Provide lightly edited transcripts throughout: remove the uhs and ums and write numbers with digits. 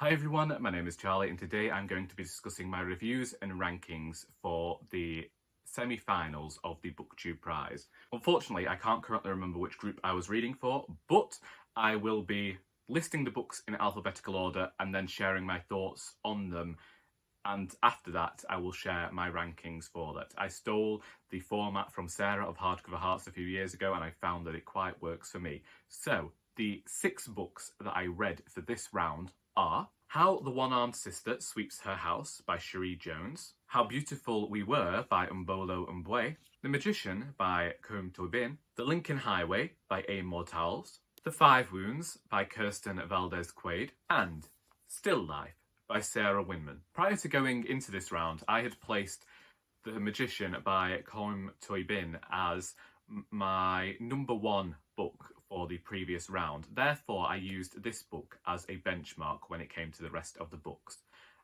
Hi everyone, my name is Charlie and today I'm going to be discussing my reviews and rankings for the semi-finals of the Booktube prize. Unfortunately, I can't currently remember which group I was reading for, but I will be listing the books in alphabetical order and then sharing my thoughts on them, and after that I will share my rankings for that. I stole the format from Sarah of Hardcover Hearts a few years ago and I found that it quite works for me. So, the 6 books that I read for this round are How the One-Armed Sister Sweeps Her House by Cherie Jones, How Beautiful We Were by Imbolo and Mbue, The Magician by Toibin, The Lincoln Highway by Amor, Towles, The 5 Wounds by Kirstin Valdez Quade, and Still Life by Sarah Winman. Prior to going into this round, I had placed The Magician by Colm Toibin as my number 1 book for the previous round. Therefore, I used this book as a benchmark when it came to the rest of the books.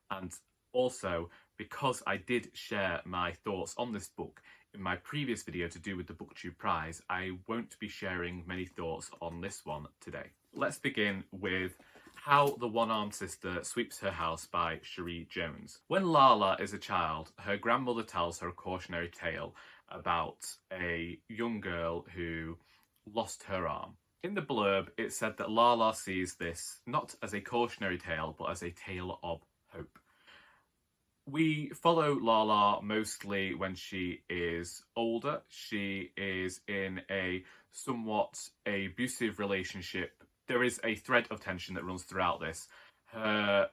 And also, because I did share my thoughts on this book in my previous video to do with the Booktube prize, I won't be sharing many thoughts on this one today. Let's begin with How the One-Armed Sister Sweeps Her House by Cherie Jones. When Lala is a child, her grandmother tells her a cautionary tale about a young girl who lost her arm. In the blurb, it said that Lala sees this not as a cautionary tale, but as a tale of hope. We follow Lala mostly when she is older. She is in a somewhat abusive relationship. There is a thread of tension that runs throughout this. Her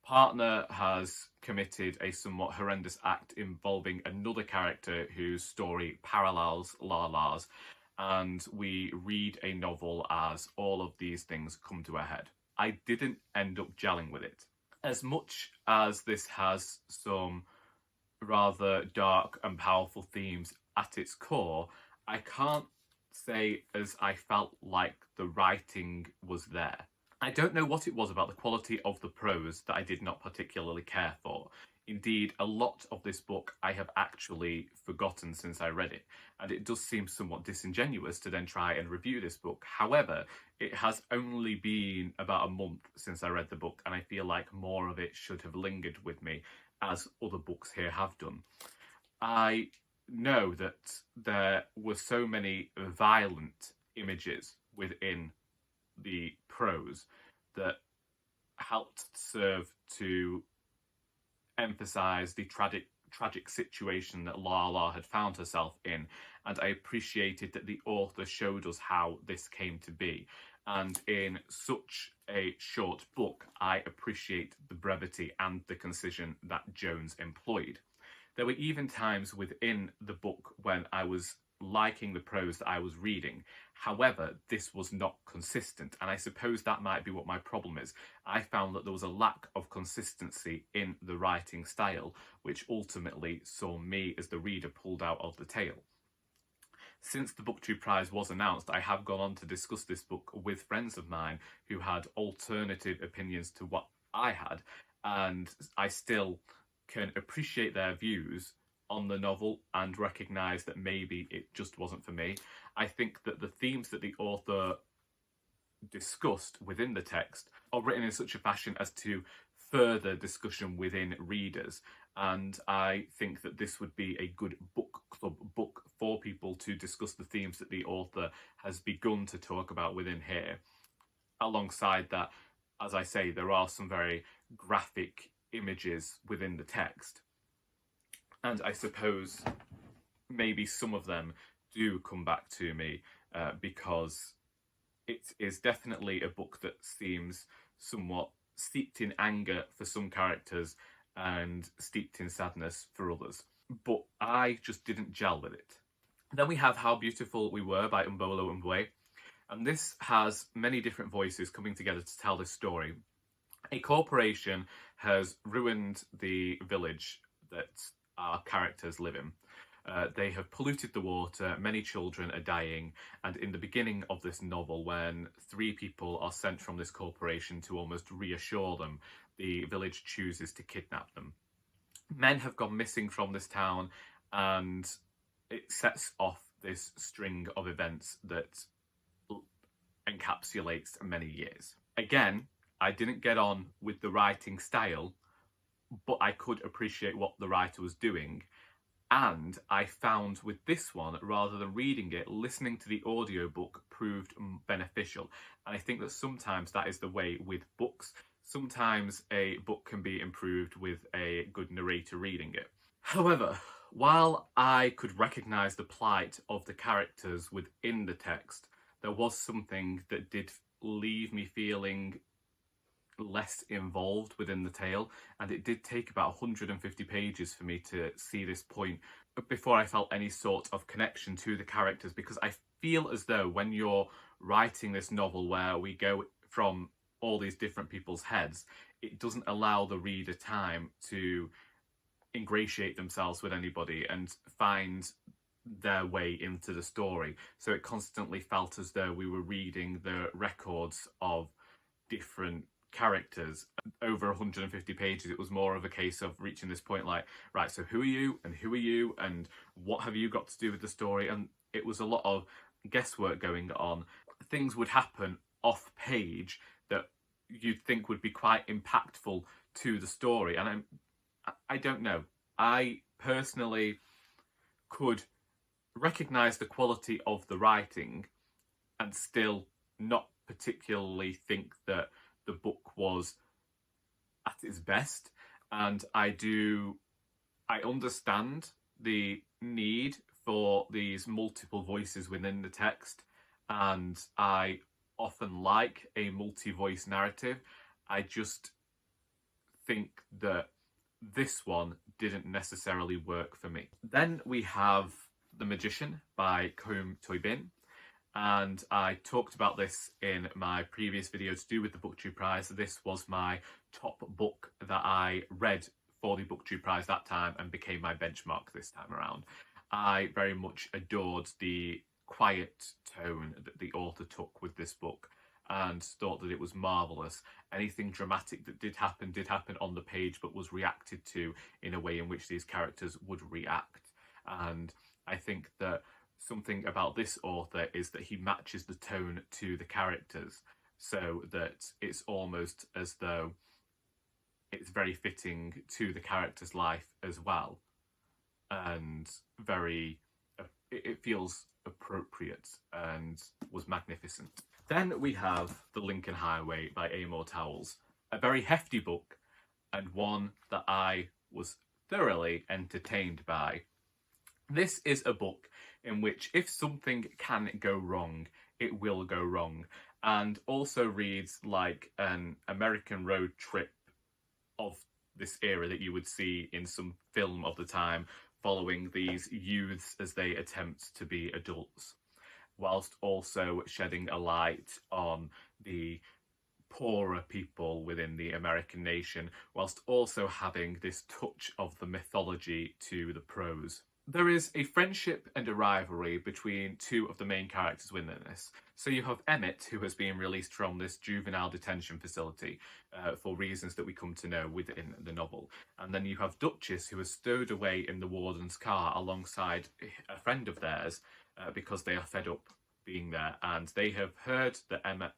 partner has committed a somewhat horrendous act involving another character whose story parallels Lala's, and we read a novel as all of these things come to a head. I didn't end up gelling with it. As much as this has some rather dark and powerful themes at its core, I can't say as I felt like the writing was there. I don't know what it was about the quality of the prose that I did not particularly care for. Indeed, a lot of this book I have actually forgotten since I read it, and it does seem somewhat disingenuous to then try and review this book. However, it has only been about a month since I read the book, and I feel like more of it should have lingered with me, as other books here have done. I know that there were so many violent images within the prose that helped serve to emphasise the tragic situation that Lala had found herself in, and I appreciated that the author showed us how this came to be. And in such a short book, I appreciate the brevity and the concision that Jones employed. There were even times within the book when I was liking the prose that I was reading. However, this was not consistent, and I suppose that might be what my problem is. I found that there was a lack of consistency in the writing style, which ultimately saw me as the reader pulled out of the tale. Since the Booktube prize was announced, I have gone on to discuss this book with friends of mine who had alternative opinions to what I had, and I still can appreciate their views on the novel and recognise that maybe it just wasn't for me. I think that the themes that the author discussed within the text are written in such a fashion as to further discussion within readers, and I think that this would be a good book club book for people to discuss the themes that the author has begun to talk about within here. Alongside that, as I say, there are some very graphic images within the text, and I suppose maybe some of them do come back to me because it is definitely a book that seems somewhat steeped in anger for some characters and steeped in sadness for others. But I just didn't gel with it. Then we have How Beautiful We Were by Imbolo and Mbue, and this has many different voices coming together to tell this story. A corporation has ruined the village that our characters live in. They have polluted the water, many children are dying, and in the beginning of this novel, when 3 people are sent from this corporation to almost reassure them, the village chooses to kidnap them. Men have gone missing from this town, and it sets off this string of events that encapsulates many years. Again, I didn't get on with the writing style, but I could appreciate what the writer was doing. And I found with this one, rather than reading it, listening to the audiobook proved beneficial. And I think that sometimes that is the way with books. Sometimes a book can be improved with a good narrator reading it. However, while I could recognise the plight of the characters within the text, there was something that did leave me feeling less involved within the tale, and it did take about 150 pages for me to see this point before I felt any sort of connection to the characters, because I feel as though when you're writing this novel where we go from all these different people's heads, it doesn't allow the reader time to ingratiate themselves with anybody and find their way into the story. So it constantly felt as though we were reading the records of different characters over 150 pages. It was more of a case of reaching this point like, right, so who are you and who are you and what have you got to do with the story? And it was a lot of guesswork going on. Things would happen off page that you'd think would be quite impactful to the story, and I don't know. I personally could recognise the quality of the writing and still not particularly think that the book was at its best. And I understand the need for these multiple voices within the text, and I often like a multi-voice narrative. I just think that this one didn't necessarily work for me. Then we have The Magician by Colm Toibin, and I talked about this in my previous video to do with the Booktube Prize. This was my top book that I read for the Booktube Prize that time and became my benchmark this time around. I very much adored the quiet tone that the author took with this book and thought that it was marvellous. Anything dramatic that did happen on the page, but was reacted to in a way in which these characters would react. And I think that something about this author is that he matches the tone to the characters, so that it's almost as though it's very fitting to the character's life as well, and it feels appropriate and was magnificent. Then we have The Lincoln Highway by Amor Towles, a very hefty book and one that I was thoroughly entertained by. This is a book in which if something can go wrong, it will go wrong, and also reads like an American road trip of this era that you would see in some film of the time, following these youths as they attempt to be adults, whilst also shedding a light on the poorer people within the American nation, whilst also having this touch of the mythology to the prose. There is a friendship and a rivalry between two of the main characters within this. So you have Emmett, who has been released from this juvenile detention facility for reasons that we come to know within the novel. And then you have Duchess, who is stowed away in the warden's car alongside a friend of theirs because they are fed up being there, and they have heard that Emmett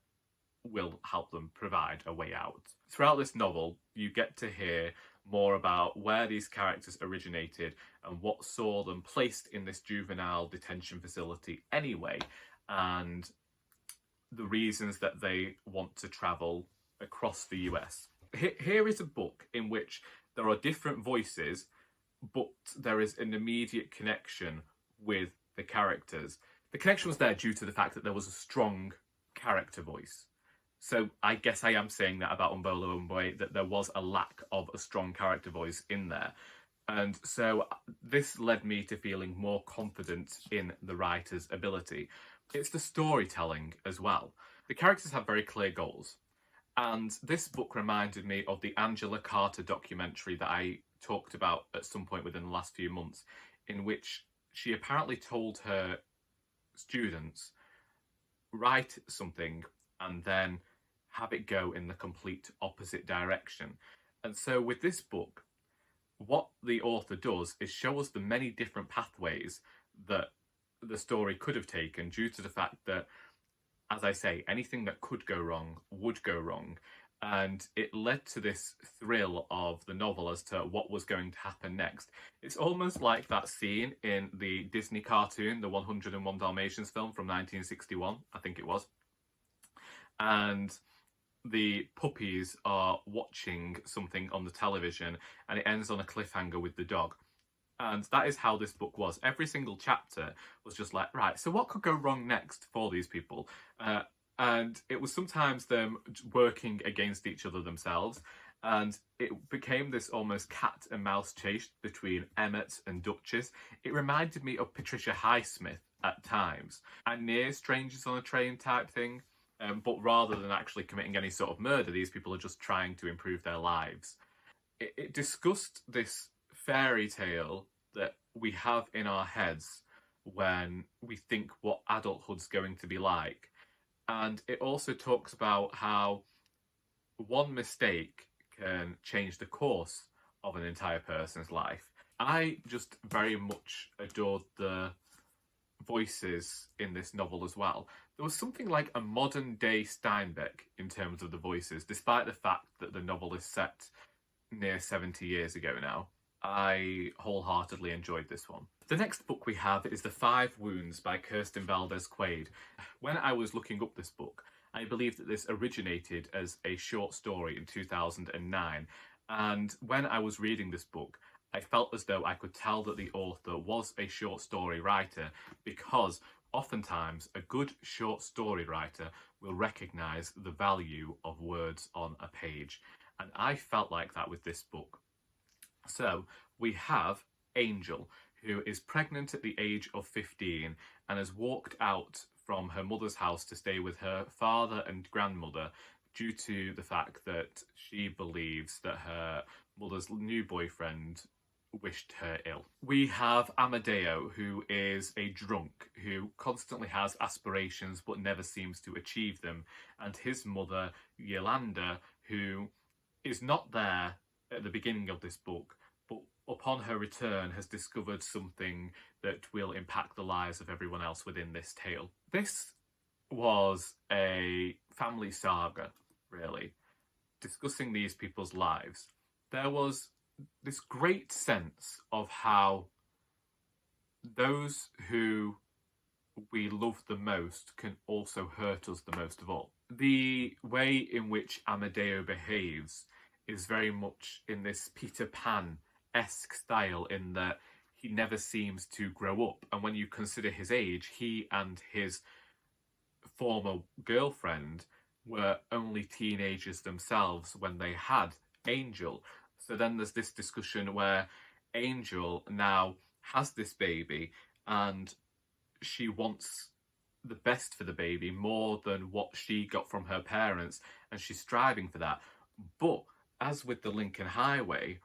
will help them provide a way out. Throughout this novel, you get to hear more about where these characters originated and what saw them placed in this juvenile detention facility anyway, and the reasons that they want to travel across the US. Here is a book in which there are different voices, but there is an immediate connection with the characters. The connection was there due to the fact that there was a strong character voice. So I guess I am saying that about Imbolo and Mbue, that there was a lack of a strong character voice in there. And so this led me to feeling more confident in the writer's ability. It's the storytelling as well. The characters have very clear goals. And this book reminded me of the Angela Carter documentary that I talked about at some point within the last few months, in which she apparently told her students, write something and then have it go in the complete opposite direction. And so with this book, what the author does is show us the many different pathways that the story could have taken, due to the fact that, as I say, anything that could go wrong would go wrong. and it led to this thrill of the novel as to what was going to happen next. It's almost like that scene in the Disney cartoon, the 101 Dalmatians film from 1961, I think it was. And the puppies are watching something on the television, and it ends on a cliffhanger with the dog. And that is how this book was. Every single chapter was just like, right, so what could go wrong next for these people? And it was sometimes them working against each other themselves. And it became this almost cat and mouse chase between Emmett and Duchess. It reminded me of Patricia Highsmith at times, and near Strangers on a Train type thing. But rather than actually committing any sort of murder, these people are just trying to improve their lives. It discussed this fairy tale that we have in our heads when we think what adulthood's going to be like. And it also talks about how one mistake can change the course of an entire person's life. I just very much adored the voices in this novel as well. There was something like a modern day Steinbeck in terms of the voices, despite the fact that the novel is set near 70 years ago now. I wholeheartedly enjoyed this one. The next book we have is The Five Wounds by Kirstin Valdez Quade. When I was looking up this book, I believe that this originated as a short story in 2009, and when I was reading this book, I felt as though I could tell that the author was a short story writer, because oftentimes a good short story writer will recognise the value of words on a page, and I felt like that with this book. So we have Angel, who is pregnant at the age of 15 and has walked out from her mother's house to stay with her father and grandmother due to the fact that she believes that her mother's new boyfriend wished her ill. We have Amadeo, who is a drunk who constantly has aspirations but never seems to achieve them, and his mother, Yolanda, who is not there at the beginning of this book, but upon her return has discovered something that will impact the lives of everyone else within this tale. This was a family saga, really, discussing these people's lives. There was this great sense of how those who we love the most can also hurt us the most of all. The way in which Amadeo behaves is very much in this Peter Pan-esque style, in that he never seems to grow up. And when you consider his age, he and his former girlfriend were only teenagers themselves when they had Angel. So then there's this discussion where Angel now has this baby and she wants the best for the baby more than what she got from her parents, and she's striving for that. But as with the Lincoln Highway,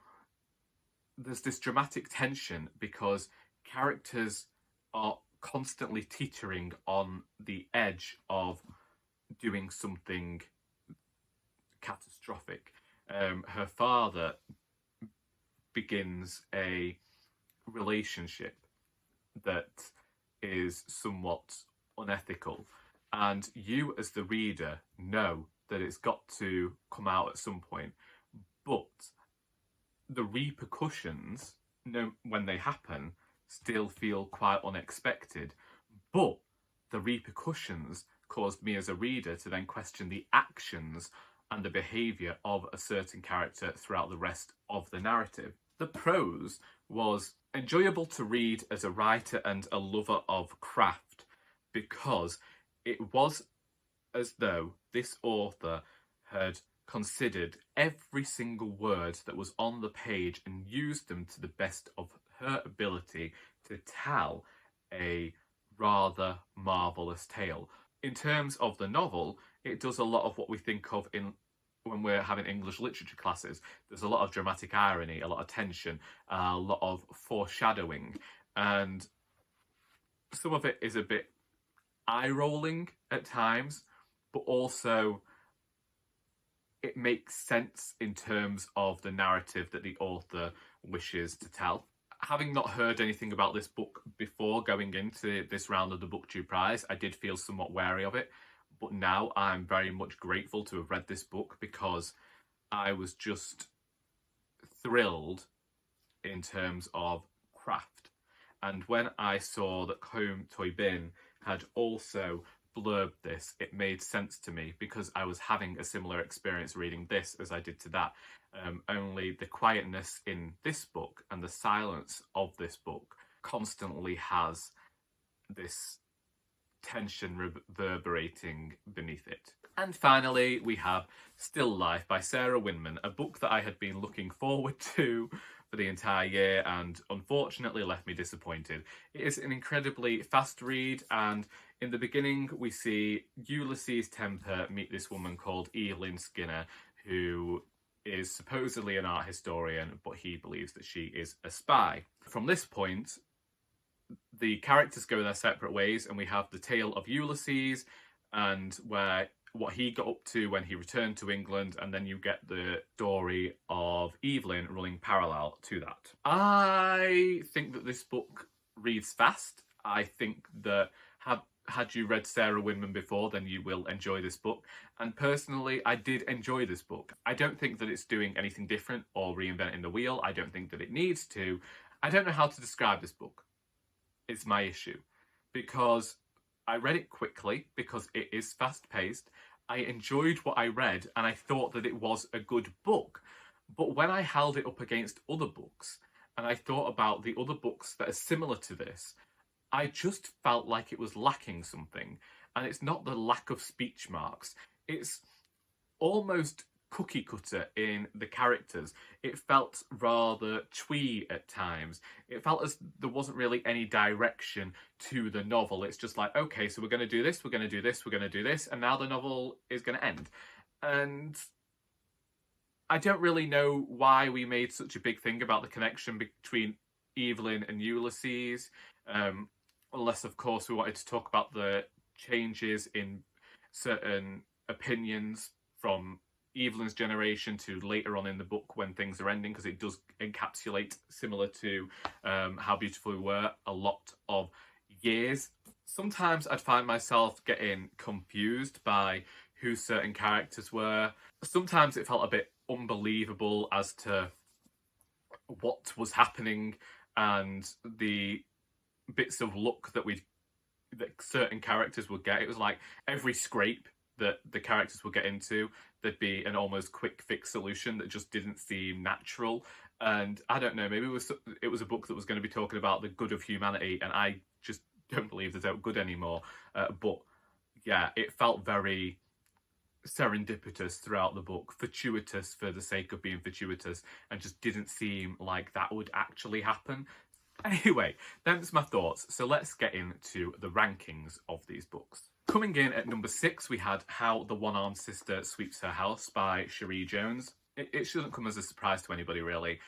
there's this dramatic tension because characters are constantly teetering on the edge of doing something catastrophic. Her father begins a relationship that is somewhat unethical, and you as the reader know that it's got to come out at some point, but the repercussions, when they happen, still feel quite unexpected. But the repercussions caused me as a reader to then question the actions and the behaviour of a certain character throughout the rest of the narrative. The prose was enjoyable to read as a writer and a lover of craft, because it was as though this author had considered every single word that was on the page and used them to the best of her ability to tell a rather marvellous tale. In terms of the novel, it does a lot of what we think of when we're having English literature classes. There's a lot of dramatic irony, a lot of tension, a lot of foreshadowing, and some of it is a bit eye-rolling at times, but also it makes sense in terms of the narrative that the author wishes to tell. Having not heard anything about this book before going into this round of the Booktube Prize, I did feel somewhat wary of it, but now I'm very much grateful to have read this book because I was just thrilled in terms of craft. And when I saw that Toibin had also blurbed this, it made sense to me because I was having a similar experience reading this as I did to that. Only the quietness in this book and the silence of this book constantly has this tension reverberating beneath it. And finally, we have Still Life by Sarah Winman, a book that I had been looking forward to for the entire year and unfortunately left me disappointed. It is an incredibly fast read, and in the beginning we see Ulysses Temper meet this woman called Evelyn Skinner, who is supposedly an art historian, but he believes that she is a spy. From this point, the characters go their separate ways, and we have the tale of Ulysses and what he got up to when he returned to England, and then you get the story of Evelyn running parallel to that. I think that this book reads fast. I think that had you read Sarah Winman before, then you will enjoy this book. And personally, I did enjoy this book. I don't think that it's doing anything different or reinventing the wheel. I don't think that it needs to. I don't know how to describe this book. It's my issue. Because I read it quickly, because it is fast-paced. I enjoyed what I read, and I thought that it was a good book. But when I held it up against other books, and I thought about the other books that are similar to this, I just felt like it was lacking something. And it's not the lack of speech marks. It's almost cookie cutter in the characters. It felt rather twee at times. It felt as there wasn't really any direction to the novel. It's just like, okay, so we're going to do this, we're going to do this, we're going to do this, and now the novel is going to end. And I don't really know why we made such a big thing about the connection between Evelyn and Ulysses, unless, of course, we wanted to talk about the changes in certain opinions from Evelyn's generation to later on in the book when things are ending, because it does encapsulate, similar to How Beautiful We Were, a lot of years. Sometimes I'd find myself getting confused by who certain characters were. Sometimes it felt a bit unbelievable as to what was happening and the bits of luck that certain characters would get. It was like every scrape that the characters would get into, there'd be an almost quick fix solution that just didn't seem natural. And I don't know, maybe it was a book that was going to be talking about the good of humanity, and I just don't believe there's good anymore. But yeah, it felt very serendipitous throughout the book, fortuitous for the sake of being fortuitous, and just didn't seem like that would actually happen. Anyway, that's my thoughts. So let's get into the rankings of these books. Coming in at number 6, we had How the One-Armed Sister Sweeps Her House by Cherie Jones. It shouldn't come as a surprise to anybody, really.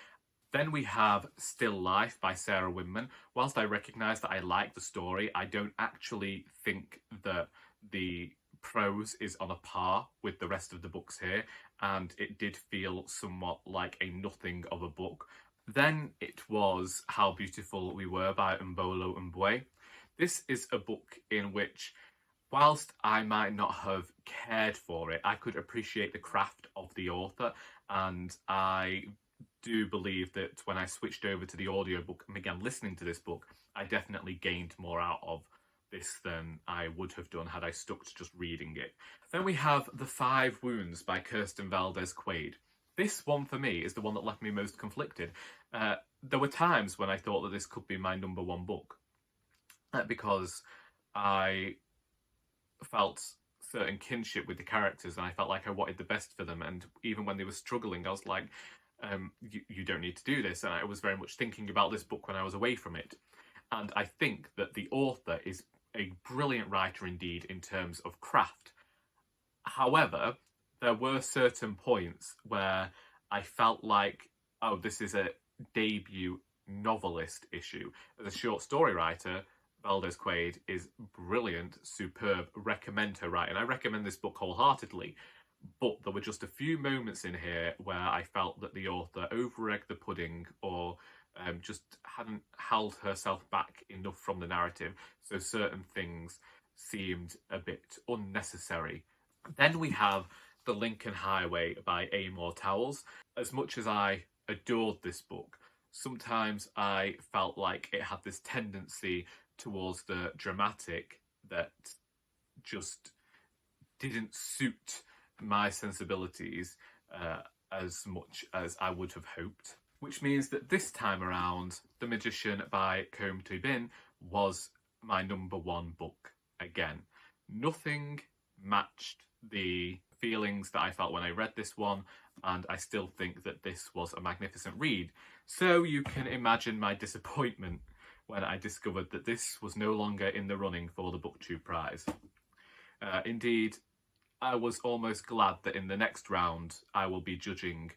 Then we have Still Life by Sarah Winman. Whilst I recognise that I like the story, I don't actually think that the prose is on a par with the rest of the books here, and it did feel somewhat like a nothing of a book. Then it was How Beautiful We Were by Imbolo and Mbue. This is a book in which, whilst I might not have cared for it, I could appreciate the craft of the author, and I do believe that when I switched over to the audiobook and began listening to this book, I definitely gained more out of this than I would have done had I stuck to just reading it. Then we have The Five Wounds by Kirstin Valdez Quade. This one for me is the one that left me most conflicted. There were times when I thought that this could be my number 1 book, because I felt certain kinship with the characters and I felt like I wanted the best for them, and even when they were struggling I was like, you don't need to do this, and I was very much thinking about this book when I was away from it. And I think that the author is a brilliant writer indeed in terms of craft. However, there were certain points where I felt like, oh, this is a debut novelist issue. As a short story writer, Valdez Quade is brilliant, superb, recommend her writing. I recommend this book wholeheartedly, but there were just a few moments in here where I felt that the author over-egged the pudding, or just hadn't held herself back enough from the narrative. So certain things seemed a bit unnecessary. Then we have The Lincoln Highway by Amor Towles. As much as I adored this book, sometimes I felt like it had this tendency towards the dramatic that just didn't suit my sensibilities as much as I would have hoped. Which means that this time around, The Magician by Colm Toibin was my #1 book again. Nothing matched the feelings that I felt when I read this one, and I still think that this was a magnificent read. So you can imagine my disappointment when I discovered that this was no longer in the running for the Booktube prize. Indeed, I was almost glad that in the next round I will be judging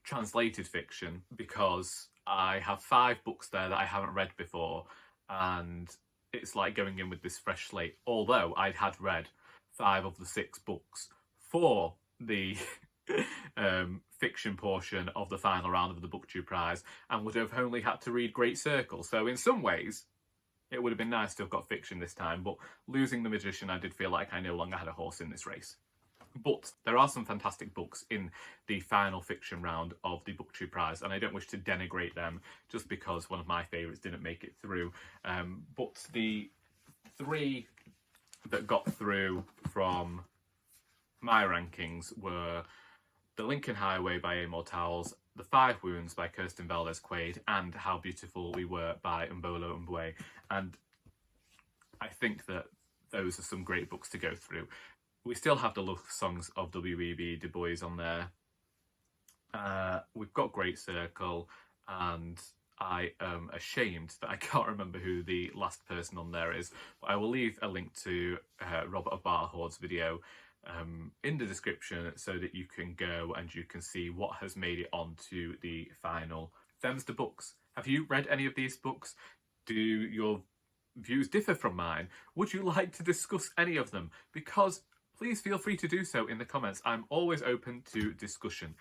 translated fiction, because I have 5 books there that I haven't read before, and it's like going in with this fresh slate, although I had read 5 of the 6 books for the fiction portion of the final round of the Booktube prize, and would have only had to read Great Circle. So in some ways it would have been nice to have got fiction this time, but losing The Magician, I did feel like I no longer had a horse in this race. But there are some fantastic books in the final fiction round of the Booktube prize, and I don't wish to denigrate them just because one of my favourites didn't make it through. But the 3 that got through from my rankings were The Lincoln Highway by Amor Towles, The 5 Wounds by Kirstin, Valdez, Quade, and How Beautiful We Were by Imbolo and Mbue. And I think that those are some great books to go through. We still have the love songs of W.E.B. Du Bois on there. We've got Great Circle, and I am ashamed that I can't remember who the last person on there is, but I will leave a link to Robert of Barhord's video in the description so that you can go and you can see what has made it onto the final. Them's the books. Have you read any of these books? Do your views differ from mine? Would you like to discuss any of them? Because please feel free to do so in the comments. I'm always open to discussion.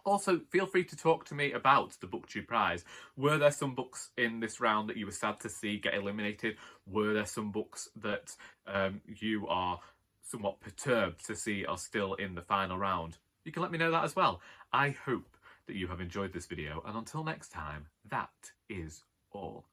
Also, feel free to talk to me about the Booktube prize. Were there some books in this round that you were sad to see get eliminated? Were there some books that you are somewhat perturbed to see are still in the final round? You can let me know that as well. I hope that you have enjoyed this video, and until next time, that is all.